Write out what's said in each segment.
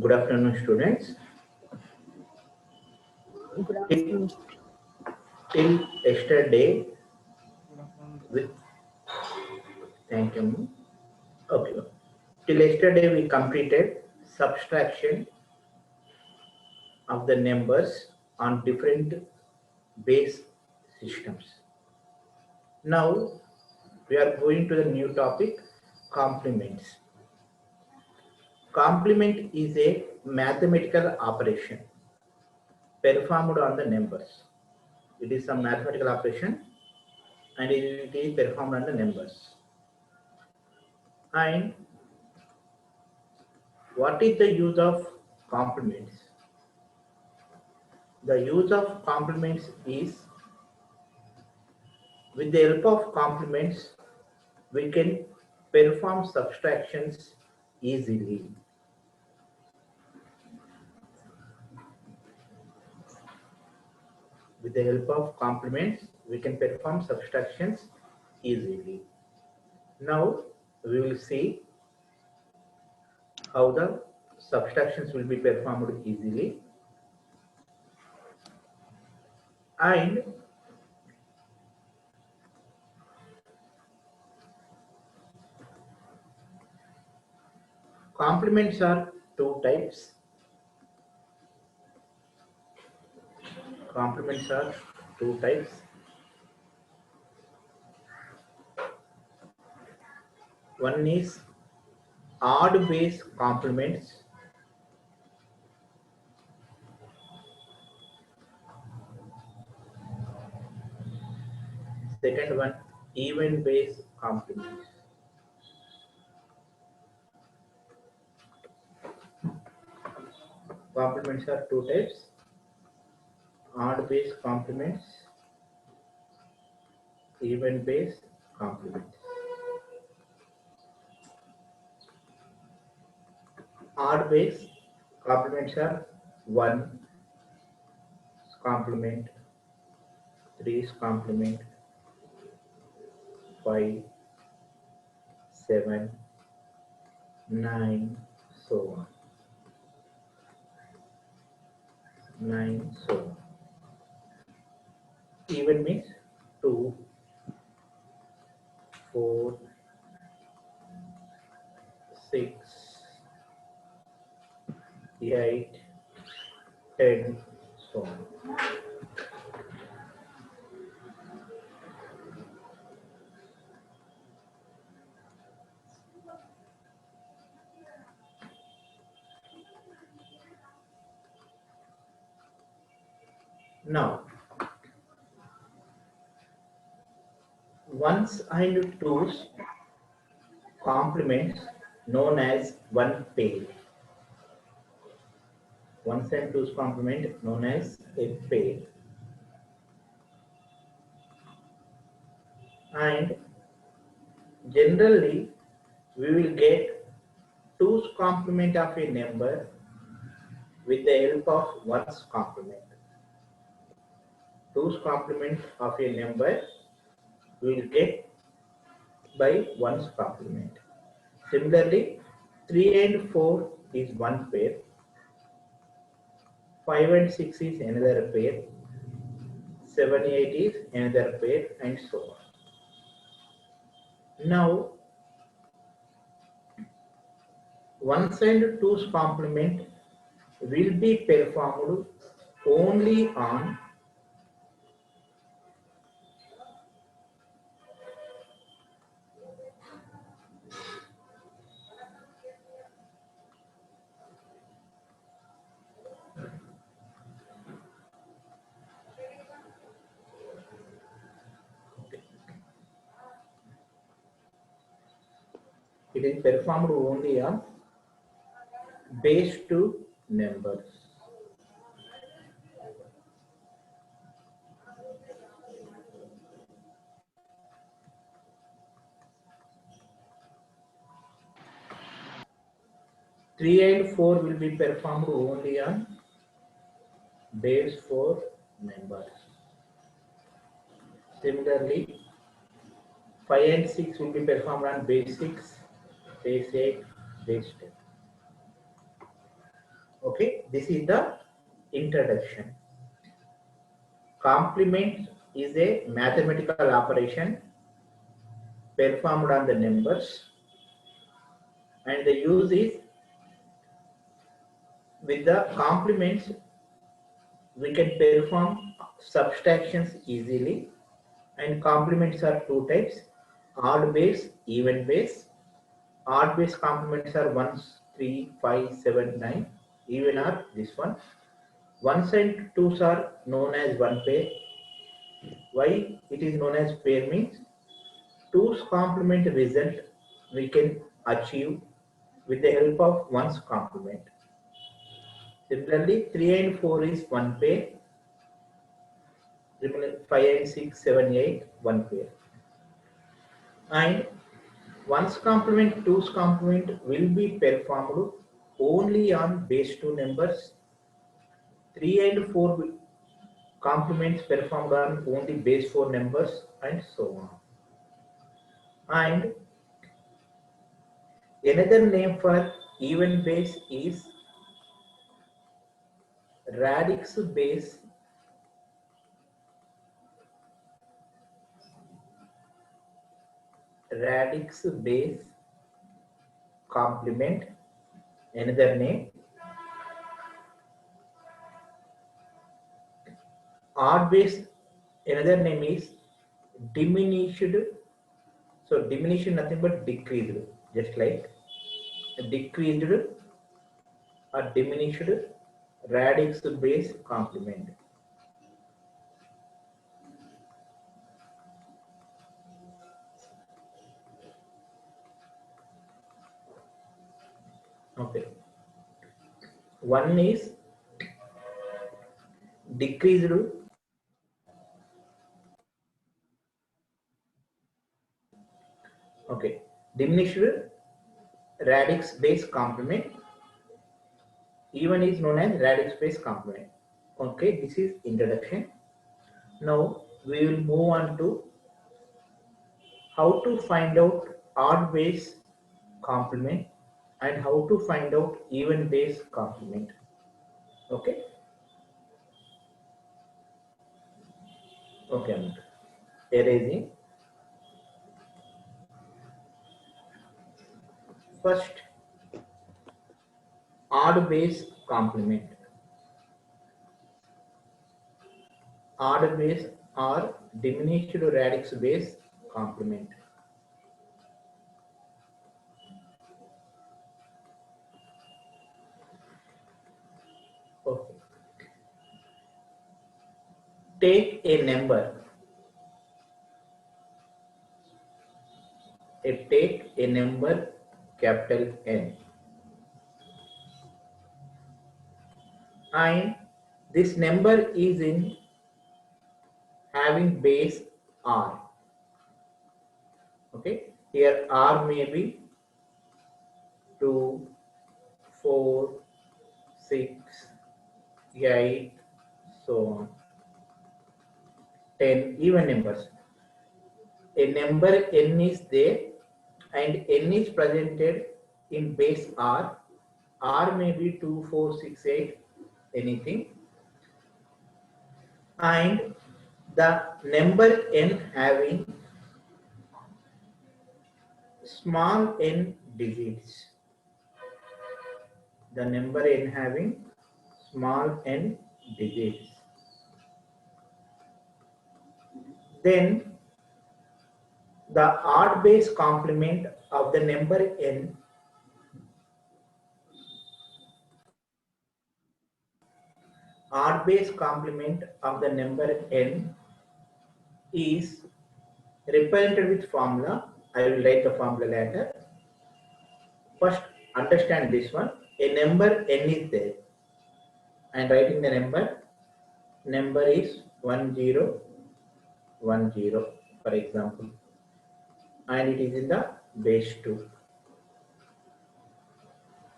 Good afternoon, students. Good afternoon. Till yesterday, thank you. Okay. Till yesterday, we completed subtraction of the numbers on different base systems. Now, we are going to the new topic, complements. Complement is a mathematical operation performed on the numbers. It is a mathematical operation and it is performed on the numbers. And what is the use of complements? The use of complements is, with the help of complements, we can perform subtractions easily. With the help of complements, we can perform subtractions easily. Now, we will see how the subtractions will be performed easily. And complements are two types. Complements are two types. One is odd base complements. Second one, even base complements. Complements are two types: odd base complements, even base complements. Odd base complements are 1 complement, 3 complement, 5, 7, 9, so on. 9, so on. Even means 2, 4, 6, 8, 10, so on. Now, ones and twos complements known as one pair. Ones and twos complement known as a pair. And generally, we will get twos complement of a number with the help of ones complement. Twos complement of a number we will get by ones complement. Similarly, 3 and 4 is one pair, 5 and 6 is another pair, 7, 8 is another pair, and so on. Now, ones and twos complement will be performed only on it is performed only on base 2 numbers. Three and 4 will be performed only on base 4 numbers. Similarly, 5 and 6 will be performed on base 6, base 8, base 10. Okay, this is the introduction. Complement is a mathematical operation performed on the numbers, and the use is with the complements we can perform subtractions easily, and complements are two types: odd base, even base. Odd base complements are 1s, 3, 5, 7, 9. Even are this one. Ones and twos are known as one pair. Why it is known as pair means two's complement result we can achieve with the help of one's complement. Similarly, 3 and 4 is one pair. 5 and 6, 7, 8, one pair. And one's complement, two's complement will be performed only on base 2 numbers. 3 and 4 complements performed on only base 4 numbers, and so on. And another name for even base is radix base. Radix base complement. Another name. Odd base. Another name is diminished. So diminished nothing but decreased, just like decreased or diminished radix base complement. Okay. One is decreased. Okay. Diminished radix base complement. Even is known as radix base complement. Okay. This is introduction. Now we will move on to how to find out odd base complement and how to find out even base complement. Okay. Okay. I'm erasing. First, odd base complement. Odd base or diminished radix base complement. Okay. Take a number. Take a number capital N, and this number is in having base R. Okay, here R may be 2, 4, 6, 8, so on, 10, even numbers. A number N is there and N is presented in base R. R may be 2, 4, 6, 8, anything. And the number N having small n digits. The number N having small n digits. Then the odd base complement of the number N odd base complement of the number N is represented with formula. I will write the formula later. First, understand this one. A number N is there. I am writing the number. Number is 1010, for example, and it is in the base 2.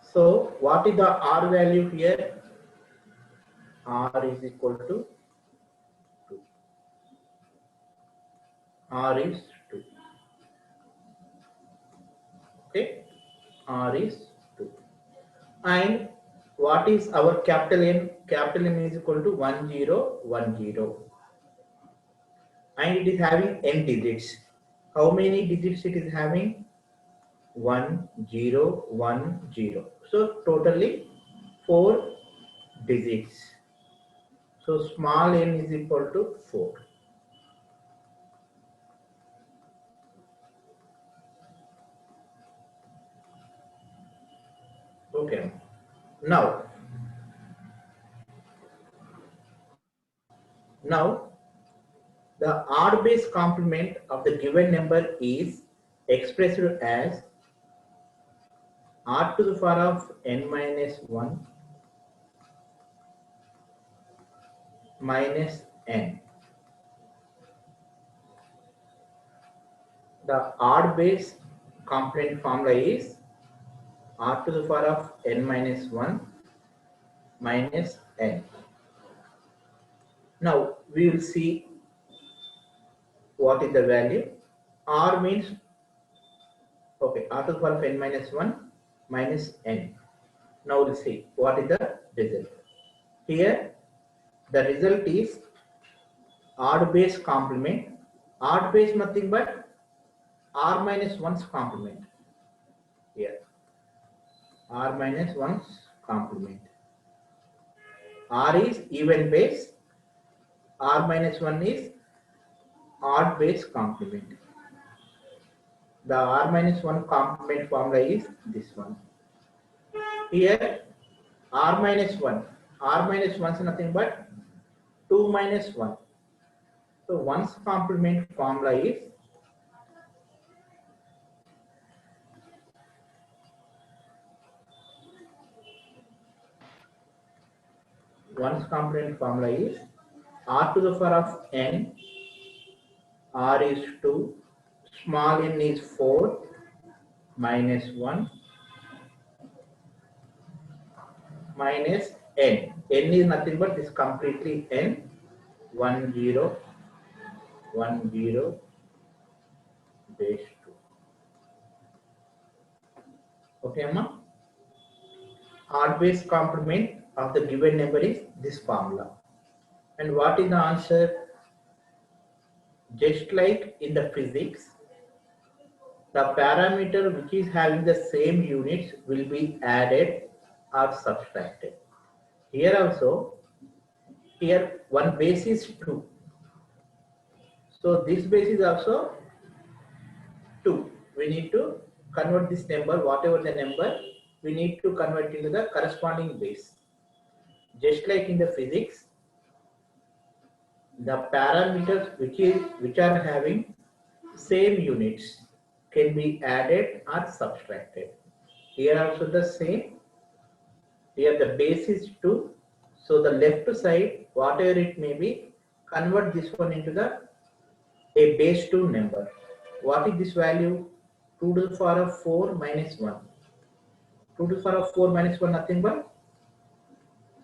So, what is the R value here? R is equal to 2. R is 2. Okay, R is 2. And what is our capital N? Capital N is equal to 1010, and it is having n digits. How many digits it is having? 1010. So totally 4 digits. So small n is equal to 4. Okay. Now the odd base complement of the given number is expressed as r to the power of n minus 1 minus n. The odd base complement formula is r to the power of n minus 1 minus n. Now we will see what is the value. R means, okay, r to the power of n minus 1 minus n. Now we'll see what is the result. Here the result is odd base complement. Odd base nothing but r minus 1's complement. Here r minus 1's complement. R is even base, r minus 1 is odd base complement. The r minus 1 complement formula is this one. Here r minus 1 is nothing but 2 minus 1. So 1's complement formula is 1's complement formula is r to the power of n, r is 2, small n is 4 minus 1 minus n. N is nothing but this completely n, 10 base 2. Okay, Amma? Odd base complement of the given number is this formula. And what is the answer? Just like in the physics, the parameter which is having the same units will be added or subtracted. Here also, here one base is 2. So this base is also 2. We need to convert this number, whatever the number, we need to convert into the corresponding base. Just like in the physics, the parameters which are having same units can be added or subtracted. Here also the same. Here the base is 2. So the left side, whatever it may be, convert this one into a base 2 number. What is this value? 2 to the power of 4 minus 1. 2 to the power of 4 minus 1 nothing but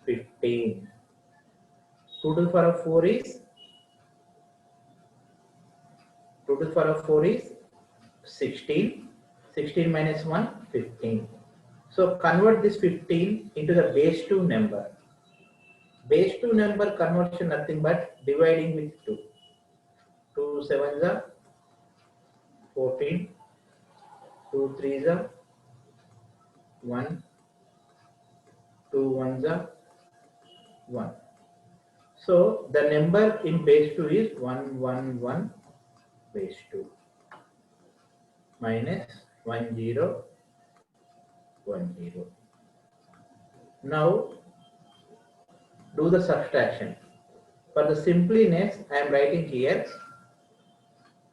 15. 2 to the power of 4 is 16. 16 minus 1, 15. So convert this 15 into the base 2 number. Base 2 number conversion nothing but dividing with 2. 2 7s are 14. 2 3s are 1. 2 1s are 1. So the number in base 2 is 111 base 2 minus 1010. Now do the subtraction. For the simpliness, I am writing here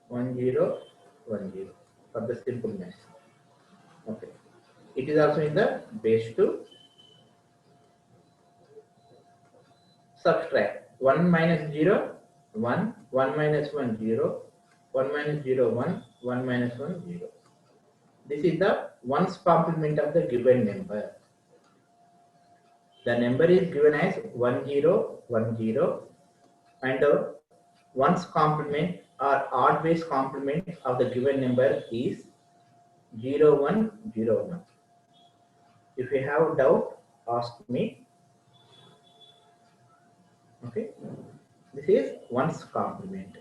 1010 for the simpleness. Okay. It is also in the base 2. Subtract 1 minus 0, 1, 1 minus 1, 0, 1 minus 0, 1, 1 minus 1, 0. This is the 1's complement of the given number. The number is given as 1010, and 1's complement or odd base complement of the given number is 0101. If you have doubt, asked me. Okay, this is 1's complement.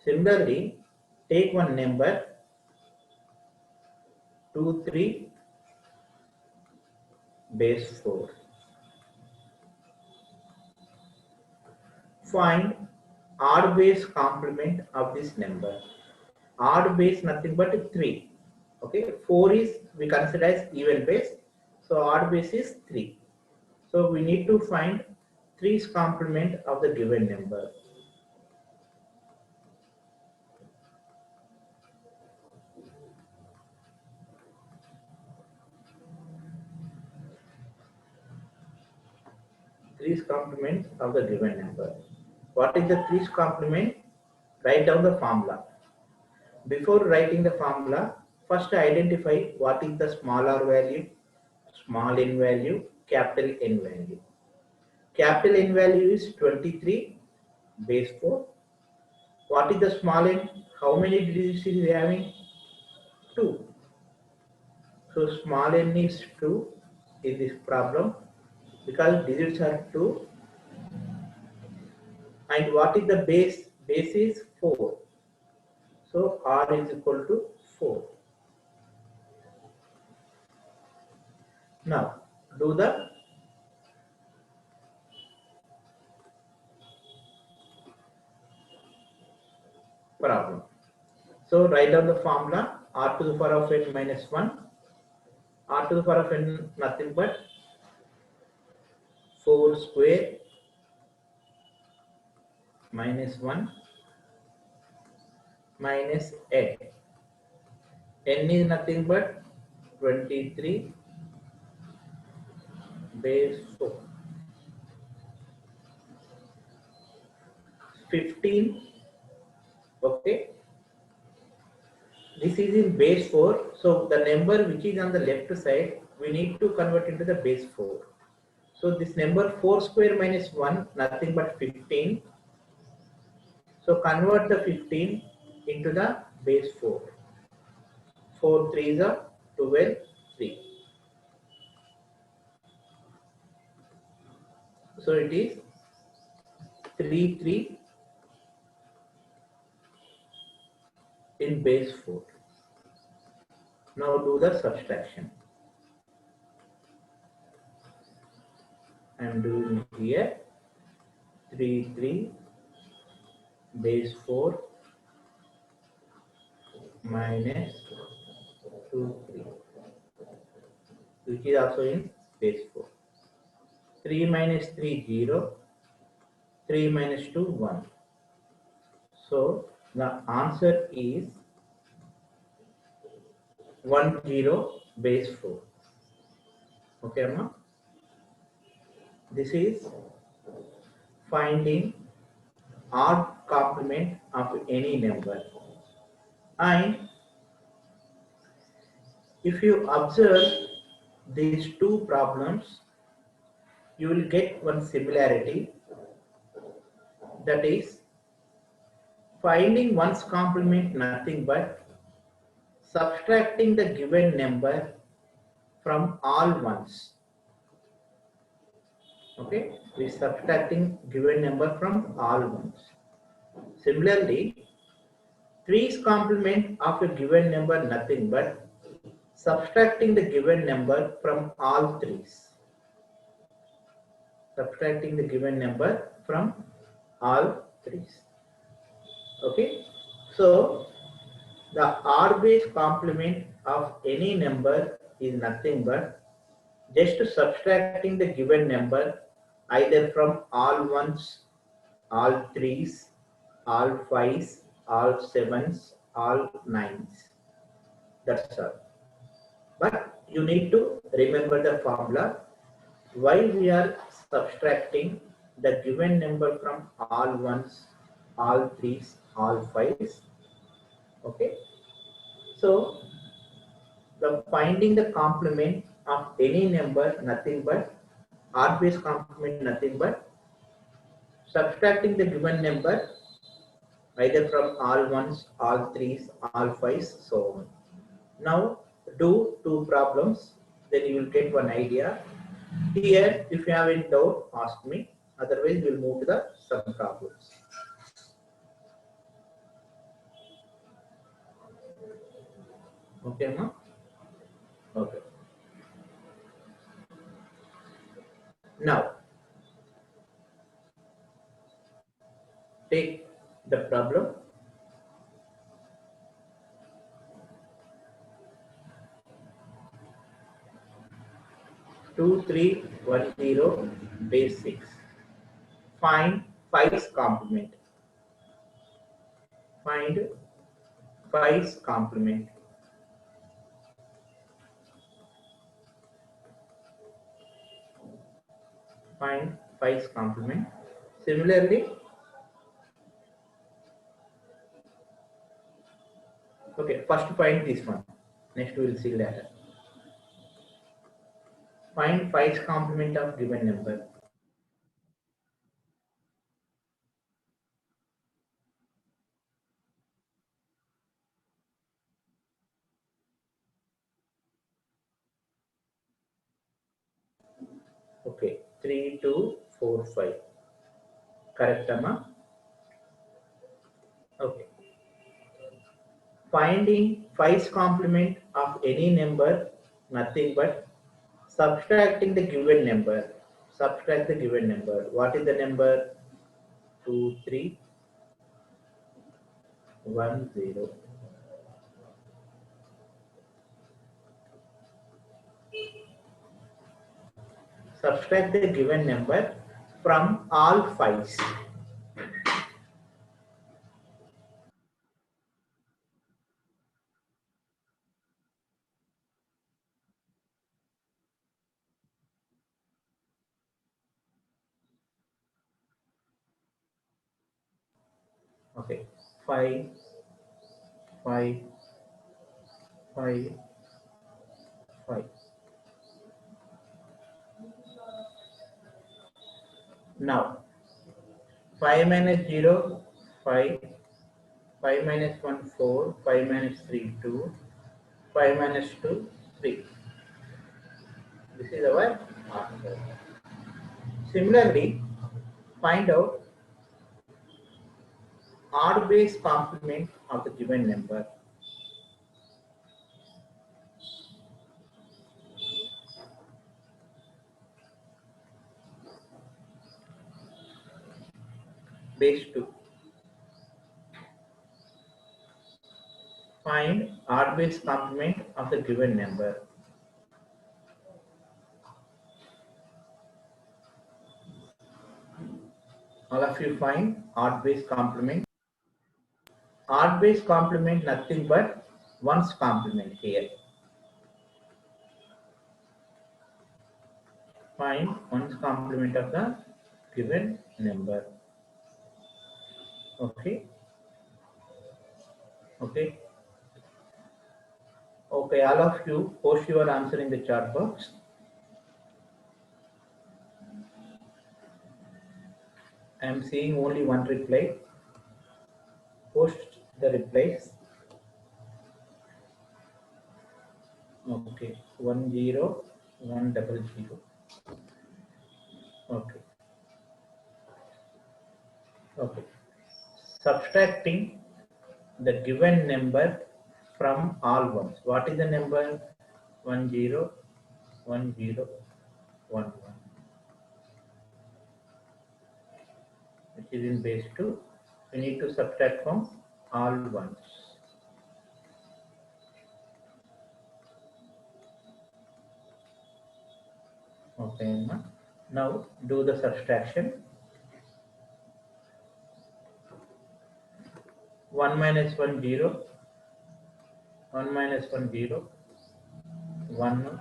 Similarly, take one number 2, 3 base 4. Find odd base complement of this number. Odd base nothing but 3. Okay, 4 is we consider as even base. So odd base is 3. So we need to find 3's complement of the given number. Three's complement of the given number. What is the three's complement? Write down the formula. Before writing the formula, first identify what is the small r value, small n value, capital N value. Capital N value is 23 base 4. What is the small n? How many digits is having? 2. So small n is 2 in this problem because digits are 2. And what is the base? Base is 4. So r is equal to 4. Now do the problem. So write down the formula r to the power of n minus 1. R to the power of n nothing but 4 square minus 1 minus n. N is nothing but 23 base 4. 15. Okay. This is in base 4. So the number which is on the left side, we need to convert into the base 4. So this number 4 square minus 1, nothing but 15. So convert the 15 into the base 4. 4 3s are 12, 3. So it is 3, 3 in base 4. Now do the subtraction. I am doing here 3, 3 base 4 minus 2, 3, which is also in base 4. 3 minus 3, 0. 3 minus 2, 1. So the answer is 1, 0 base 4. Okay, Amma? This is finding odd complement of any number. And if you observe these two problems, you will get one similarity, that is finding 1's complement nothing but subtracting the given number from all 1's. Okay, we subtracting given number from all 1's. Similarly, 3's complement of a given number nothing but subtracting the given number from all 3's. Subtracting the given number from all 3's. Okay, so the r base complement of any number is nothing but just subtracting the given number either from all 1's, all 3's, all 5's, all 7's, all 9's. That's all. But you need to remember the formula why we are subtracting the given number from all 1's, all 3's, all 5's. Okay. So the finding the complement of any number nothing but r base complement nothing but subtracting the given number either from all 1's, all 3's, all 5's, so on. Now do two problems, then you will get one idea Here, if you have any doubt, ask me. Otherwise, we'll move to the sum problems. Okay, ma? Okay. Now, take the problem. Two, three, 1, 0, base 6. Find 5's complement. Find 5's complement. Find 5's complement. Similarly, okay, first find this one. Next we will see later. Find 5's complement of given number. Okay, 3, 2, 4, 5. Correct, Amma? Okay. Finding 5's complement of any number, nothing but subtracting the given number. Subtract the given number. What is the number? 2, 3, 1, 0. Subtract the given number from all 5's. Okay, 5, 5, 5, 5. Now, 5 minus 0, 5, 5 minus 1, 4, 5 minus 3, 2, 5 minus 2, 3. This is our answer. Similarly, find out odd base complement of the given number. Base 2. Find odd base complement of the given number. All of you find odd base complement. Odd base complement nothing but 1's complement here. Find 1's complement of the given number. Okay. Okay. Okay, all of you post your answer in the chat box. I am seeing only one reply. Post the replies. Okay, 1, 0, 1, 0, 0. Okay. Okay. Subtracting the given number from all ones. What is the number? 1, 0, 1, 0, 1, 1. Which is in base 2. We need to subtract from all ones. Okay, now do the subtraction. 1 minus 1, 0. 1 minus 1, 0. 1.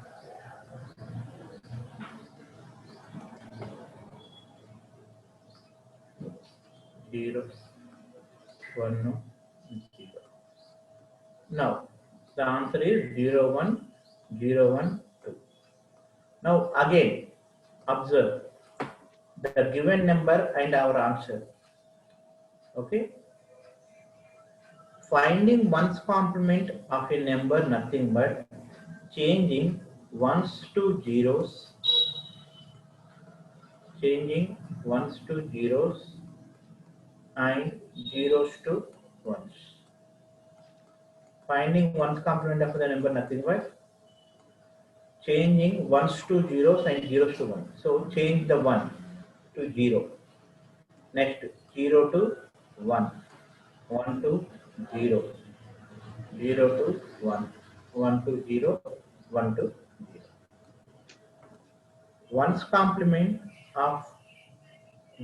0, 1, 0. Now, the answer is 0, 1, 0, 1, 2. Now, again, observe the given number and our answer. Okay. Finding 1's complement of a number nothing but changing 1's to 0's changing ones to zeros and zeros to ones. Finding ones complement of the number nothing but changing ones to zeros and zeros to one. So change the 1 to 0. Next 0 to 1, 1 to 0, 0 to 1, 1 to 0, 1 to 0. Ones complement of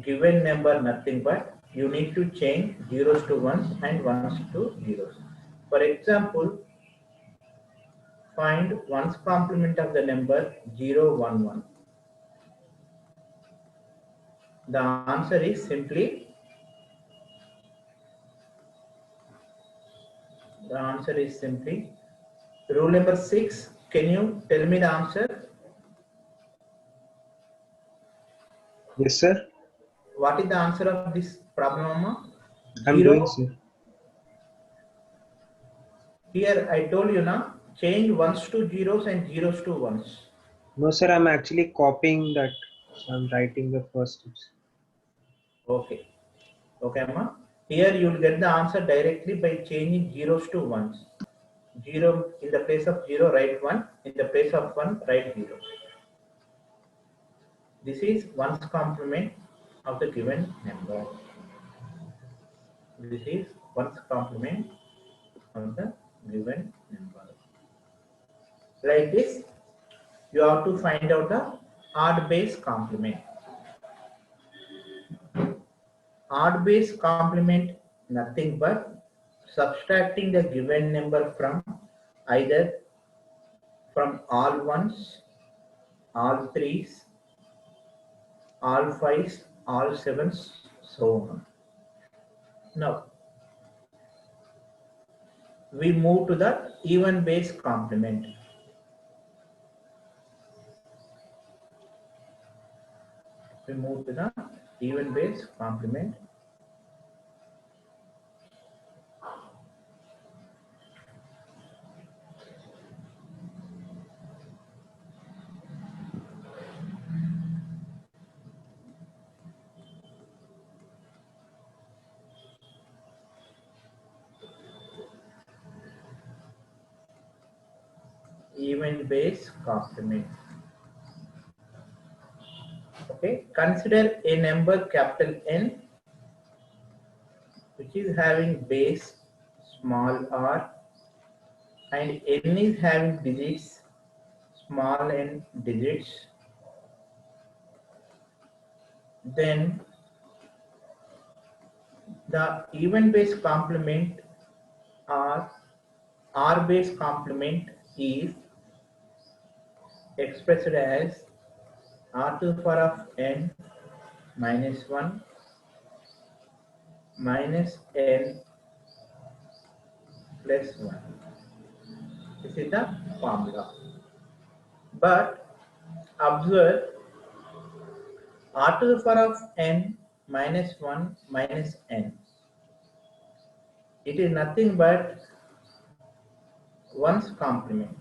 given number nothing but you need to change zeros to ones and ones to zeros. For example, find ones complement of the number 0, 1, 1. The answer is simply rule number 6. Can you tell me the answer? Yes, sir. What is the answer of this problem, Amma? I'm doing, sir. Here I told you now, change ones to zeros and zeros to ones. No, sir, I'm actually copying that. So I'm writing the first steps. Okay. Okay, Amma. Here you will get the answer directly by changing zeros to ones. 0 in the place of 0, write 1. In the place of 1, write 0. This is ones complement of the given number. This is ones complement of the given number. Like this, you have to find out the odd base complement. Odd base complement nothing but subtracting the given number from either from all ones, all threes, all fives, all sevens, so on. Now, we move to the even base complement. We move to the even base complement. Even base complement. Okay, consider a number capital N which is having base small r and N is having digits small n digits. Then the even base complement or R base complement is expressed as r to the power of n minus 1 minus n plus 1. This is the formula. But observe r to the power of n minus 1 minus n. It is nothing but one's complement.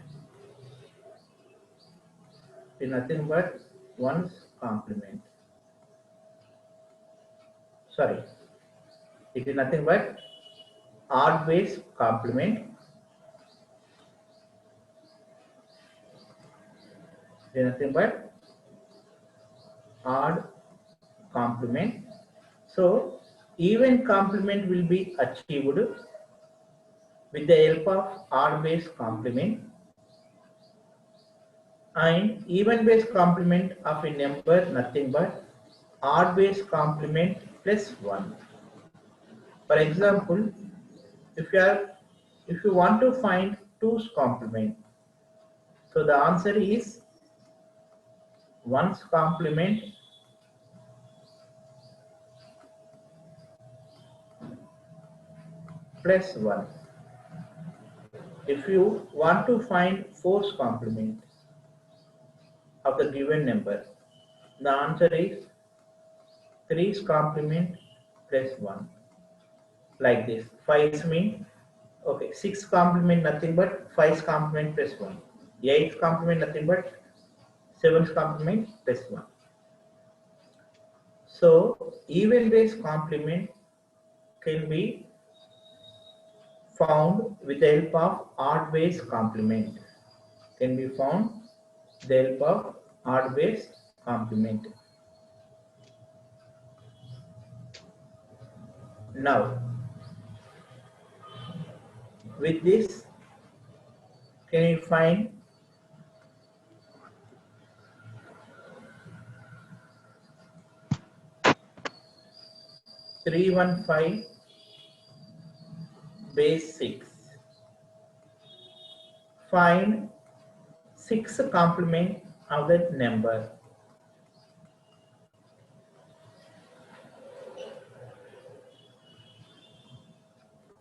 It is nothing but one's complement. Sorry, it is nothing but odd base complement. It is nothing but odd complement. So even complement will be achieved with the help of odd base complement, and even base complement of a number nothing but odd base complement plus 1. For example, if you want to find 2's complement, so the answer is 1's complement plus 1. If you want to find 4's complement of the given number, the answer is 3's complement plus 1. Like this. 5's mean, okay, 6's complement nothing but 5's complement plus 1. 8's complement nothing but 7's complement plus 1. So even base complement can be found with the help of odd base complement. Can be found with the help of odd base complement. Now, with this, can you find 315 base 6? Find 6 complement of that number.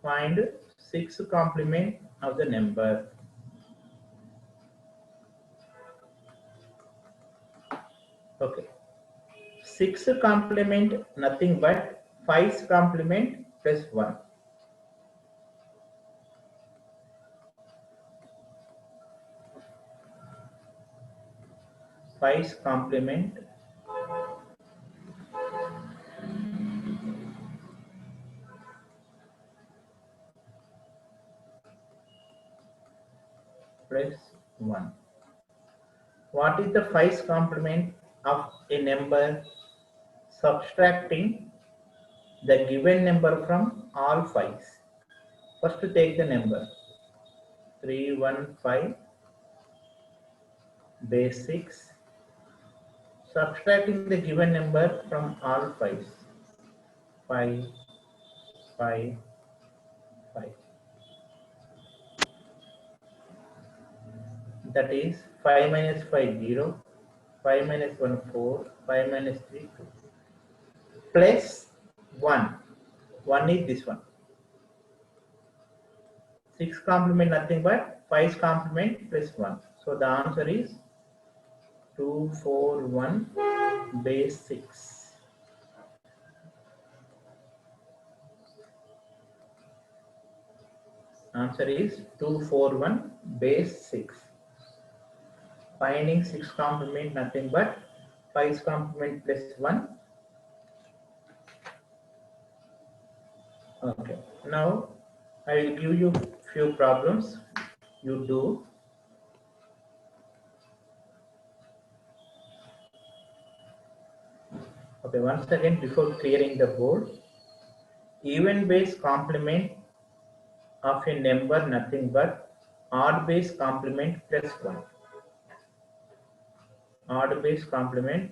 Find 6 complement of the number. Okay. 6 complement nothing but 5's complement plus 1. 5's complement plus 1. What is the 5's complement of a number subtracting the given number from all 5's? First take the number 315 base 6, subtracting the given number from all 5's. 5, 5, 5. That is 5 minus 5 0, 5 minus 1 4, 5 minus 3 2, plus 1. 1 is this one. 6 complement nothing but 5's complement plus 1. So the answer is 241 base 6. Answer is 241 base 6. Finding 6 complement nothing but 5's complement plus 1. Okay. Now I will give you few problems. You do. Okay, once again before clearing the board, even base complement of a number nothing but odd base complement plus 1. Odd base complement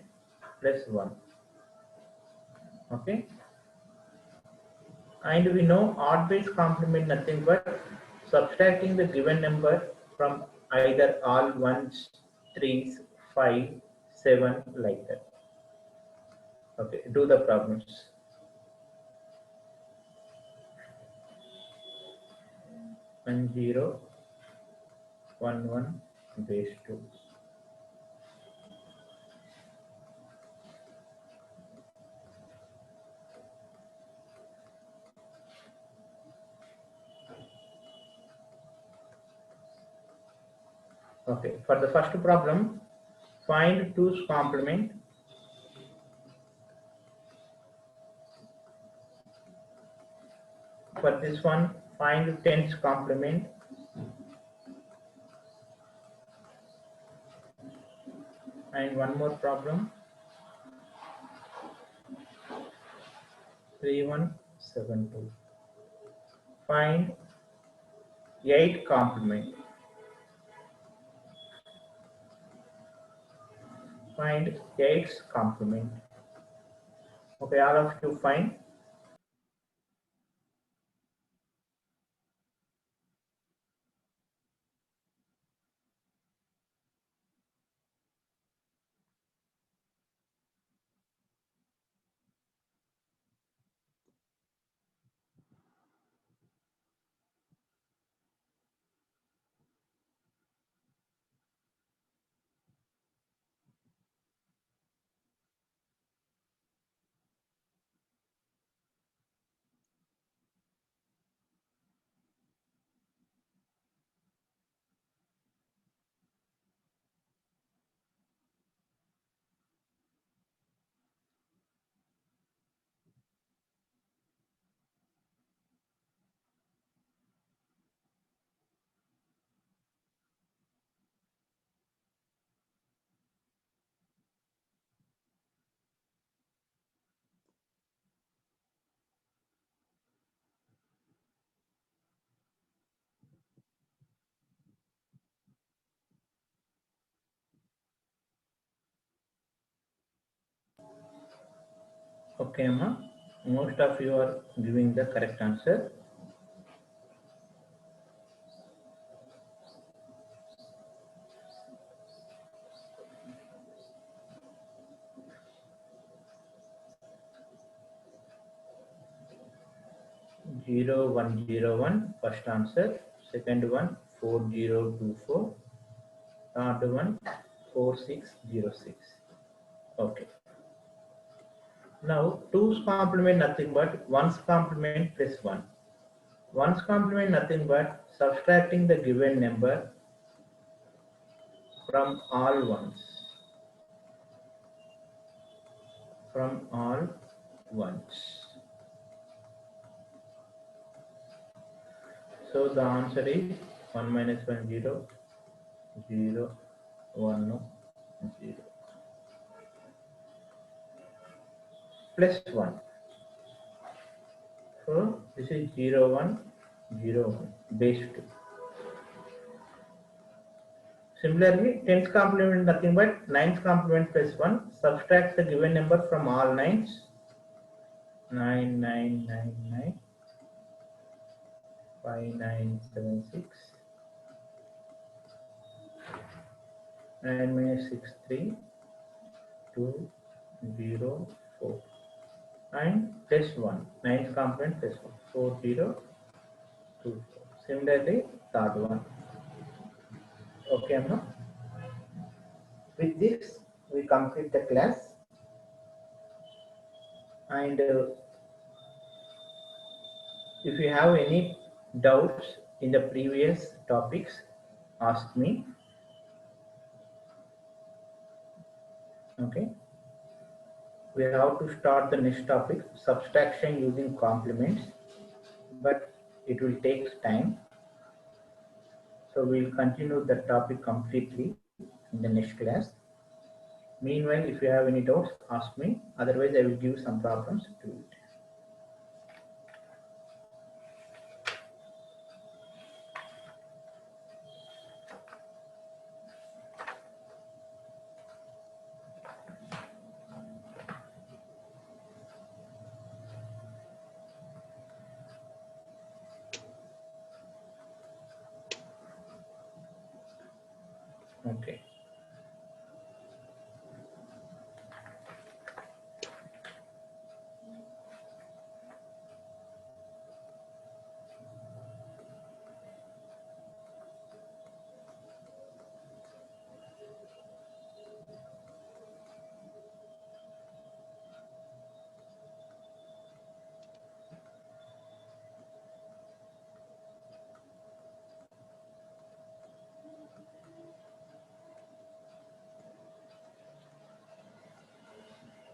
plus 1. Okay. And we know odd base complement nothing but subtracting the given number from either all 1's, 3's, 5, 7 like that. Okay, do the problems. 10 11 base 2. Okay, for the first problem, find 2's complement. For this one, find 10's complement. And one more problem, 3172. Find 8 complement. Find 8's complement. Okay, all of you find. Okay, Amma. Most of you are giving the correct answer. Zero one zero one. First answer. Second one 4024. Third one 4606. Okay. Now 2's complement nothing but 1's complement plus 1. 1's complement nothing but subtracting the given number from all ones. From all ones. So the answer is 1 minus 1 0 0 1 0 plus 1. So this is 0 1 0 1 base 2. Similarly, 10's complement nothing but 9's complement plus 1. Subtract the given number from all 9's. 9 9 9 9 5 9 7 6 9 minus 6 3 2 0 4 and plus 1. 9's complement plus 1 4 0 2 4. Similarly, third one. Okay, Amma. With this, we complete the class. And if you have any doubts in the previous topics, ask me. Okay. We have to start the next topic, subtraction using complements, but it will take time. So we'll continue the topic completely in the next class. Meanwhile, if you have any doubts, ask me. Otherwise, I will give some problems to it. Okay.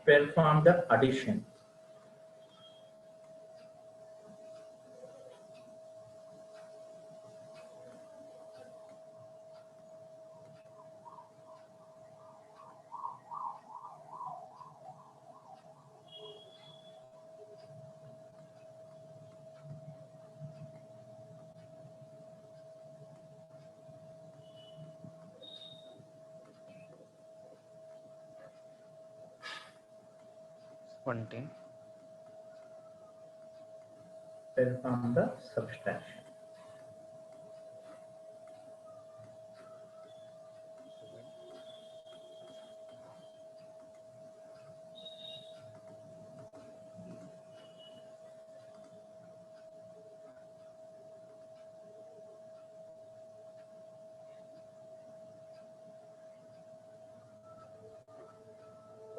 Perform the addition. Perform the subtraction.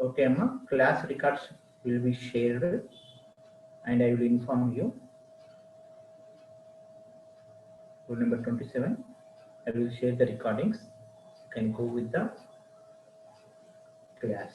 Okay, Amma. Class records will be shared and I will inform you. Rule number 27. I will share the recordings. You can go with the class.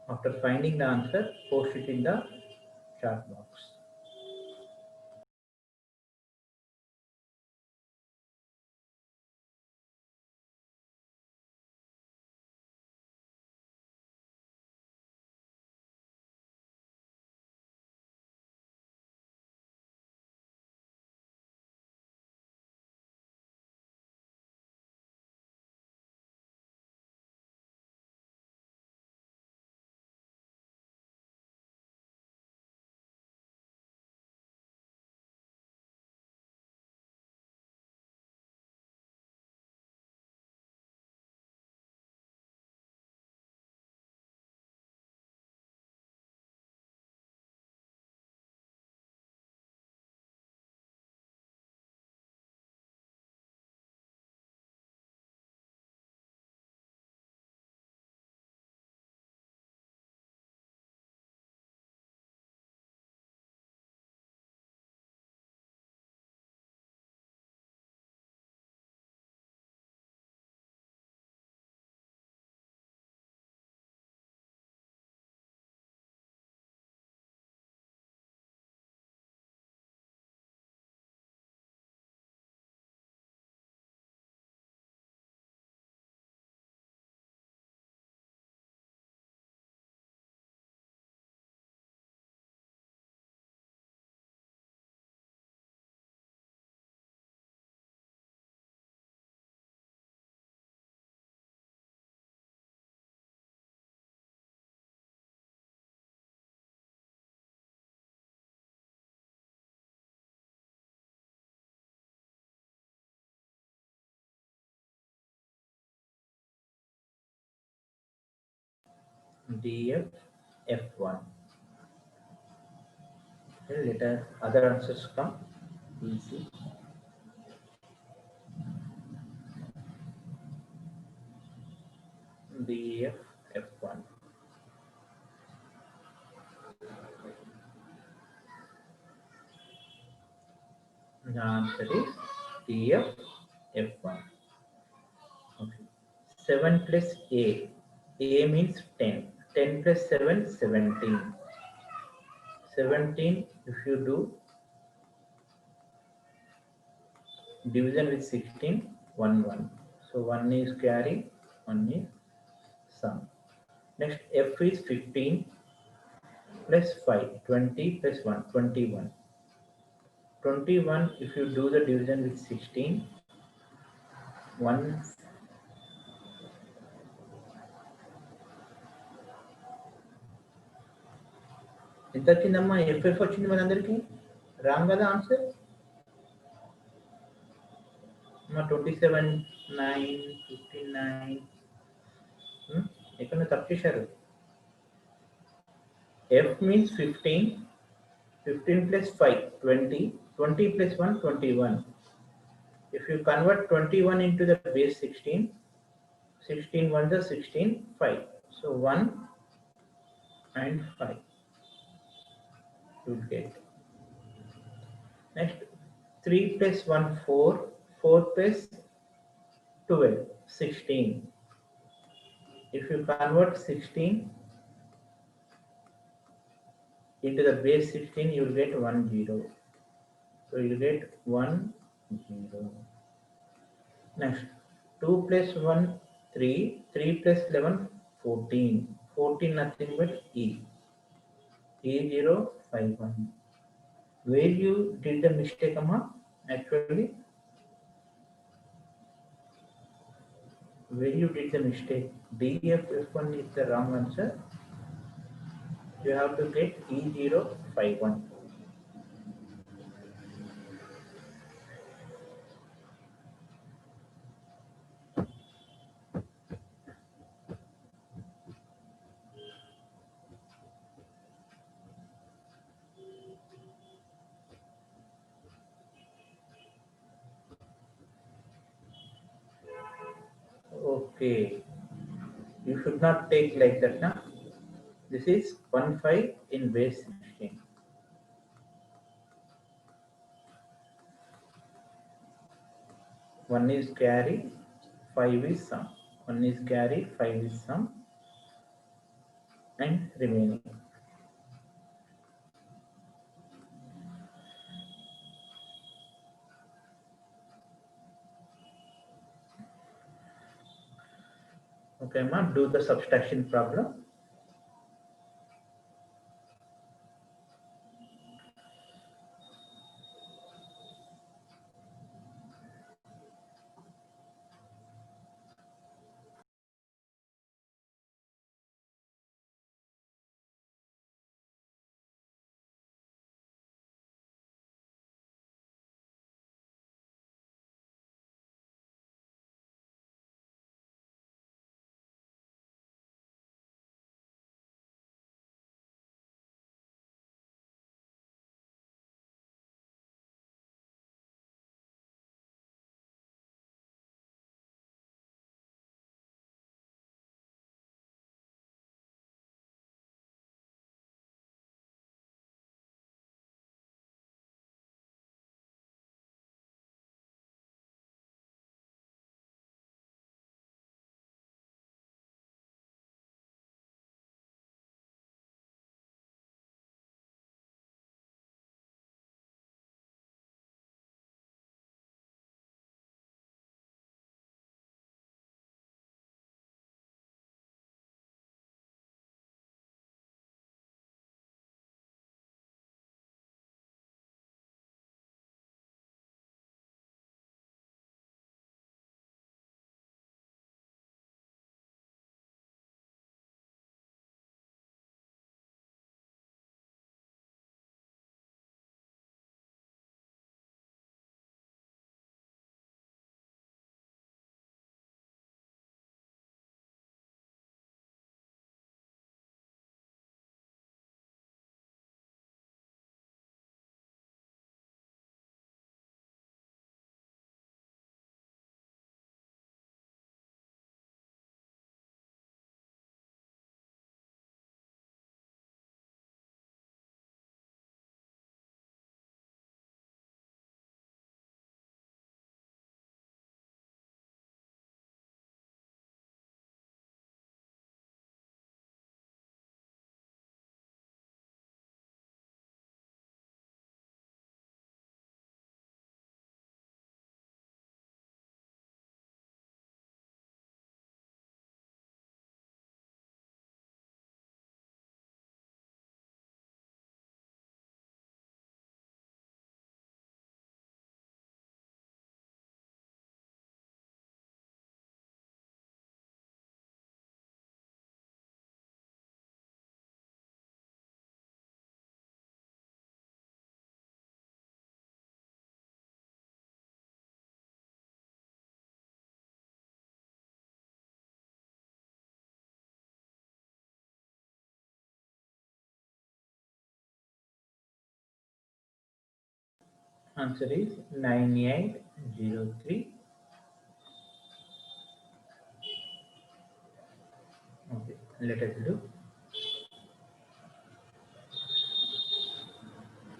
After finding the answer, post it in the chat box. df f1. Then later other answers come easy. df f1. The answer is df f1. Okay. 7 plus a. A means 10. 10 plus 7, 17. 17, if you do division with 16, 1, 1. So 1 is carry, 1 is sum. Next, f is 15 plus 5, 20 plus 1, 21. 21, if you do the division with 16, 1. ఎంత వచ్చిందమ్మా FF వచ్చింది మనందరికి wrong కదా answer అమ్మా 27 9 59 ఎక్కడ తప్పు చేశారు f means 15 15 plus 5 20 20 plus 1 21 if you convert 21 into the base 16 16 1 is 16 5 so 1 and 5 you get next 3 plus 1 4 4 plus 12 16 if you convert 16 into the base 16 you will get 1 0 so you get 1 0 next 2 plus 1 3 3 plus 11 14 14 nothing but e0 5 1 where you did the mistake amma actually where you did the mistake dff1 is the wrong answer you have to get e0 5 1 okay you should not take like that now this is 1 5 in base 16 1 is carry 5 is sum 1 is carry 5 is sum and remaining okay ma'am do the subtraction problem Answer is 9803. Okay, let us do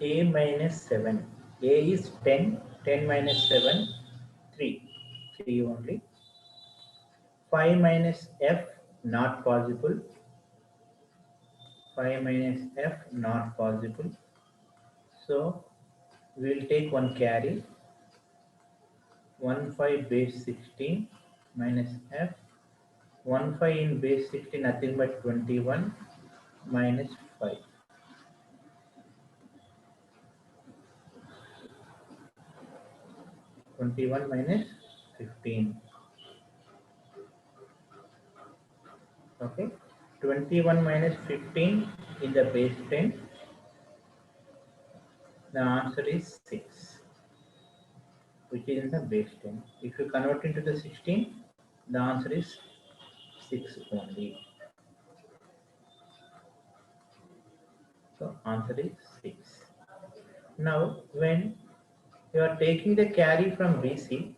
a minus 7. A is 10. 10 minus 7, 3. 3 only. 5 minus f, not possible. 5 minus f, not possible. So we will take one carry. 1 5 base 16 minus f. 1 5 in base 16, nothing but 21 minus 5. 21 minus 15. Okay. 21 minus 15 in the base 10. The answer is 6, which is in the base 10. If you convert into the 16, the answer is 6 only. So answer is 6. Now when you are taking the carry from BC,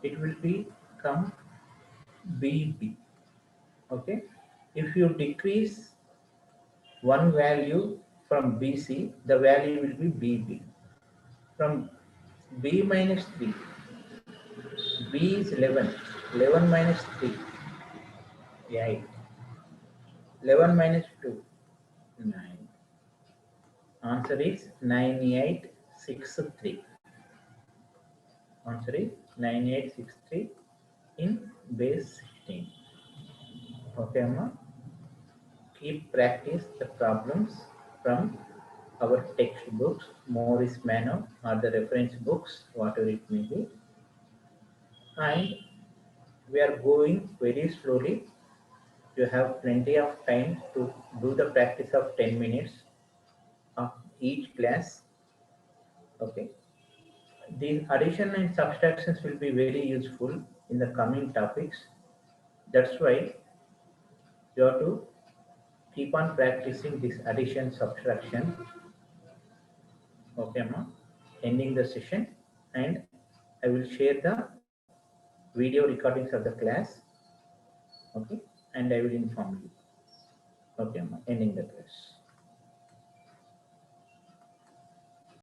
it will become BB. Okay. If you decrease one value from BC, the value will be BB. From B minus 3, B is 11. 11 minus 3, 8. 11 minus 2, 9. Answer is 9863. Answer is 9863 in base 16. Okay, Amma. Keep practice the problems from our textbooks, Morris Mano, or the reference books, whatever it may be. And we are going very slowly. You have plenty of time to do the practice of 10 minutes of each class. Okay. These addition and subtractions will be very useful in the coming topics. That's why you have to keep on practicing this addition subtraction. Okay, ma. Ending the session, and I will share the video recordings of the class. Okay, and I will inform you. Okay, ma. Ending the class.